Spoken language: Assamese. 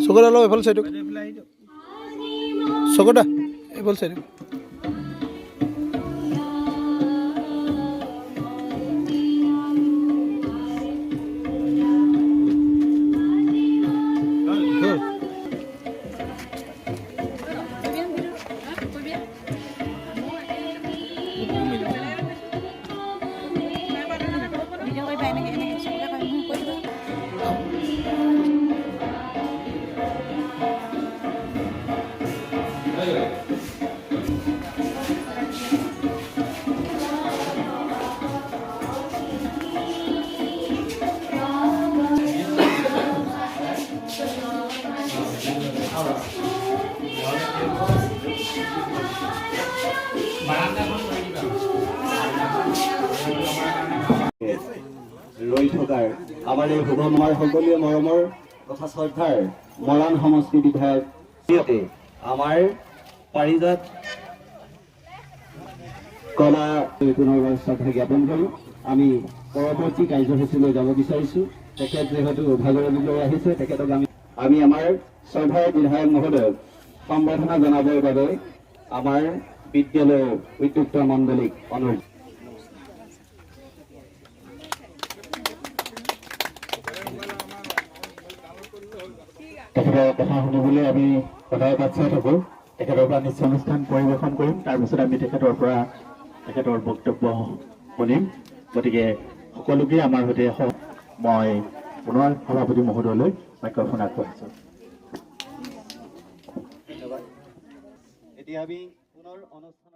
চকুটা লওঁ এইফালে চাইডক চকুটা এইফালে চাইডক ৰৈ থকাৰ আমাৰ এই শুভমাৰ সকলোৱে মৰমৰ তথা শ্ৰদ্ধাৰ মৰাণ সমষ্টি বিধায়ক আমাৰ পাৰিজাত কলা পুনৰবাৰ শ্ৰদ্ধা জ্ঞাপন কৰি আমি পৰৱৰ্তী কাৰ্যসূচীলৈ যাব বিচাৰিছোঁ। তেখেত যিহেতু ভাগৰলৈ আহিছে, তেখেতক আমি আমাৰ শ্ৰদ্ধাৰ বিধায়ক মহোদয়ক সম্বৰ্ধনা জনাবৰ বাবে আমাৰ বিদ্যালয়ৰ উদ্যোক্তা মণ্ডলীক অনুৰোধ। তেখেতৰ কথা শুনিবলৈ আমি সদায় বাট চাই থাকোঁ। তেখেতৰ পৰা নিশ্চয়ানুষ্ঠান পৰিৱেশন কৰিম, তাৰপিছত আমি তেখেতৰ বক্তব্য শুনিম। গতিকে সকলোকে আমাৰ সৈতে মই পুনৰ সভাপতি মহোদয়লৈ মাইক্ৰফোন আগবঢ়াইছোঁ। এতিয়া আমি পুনৰ অনুষ্ঠান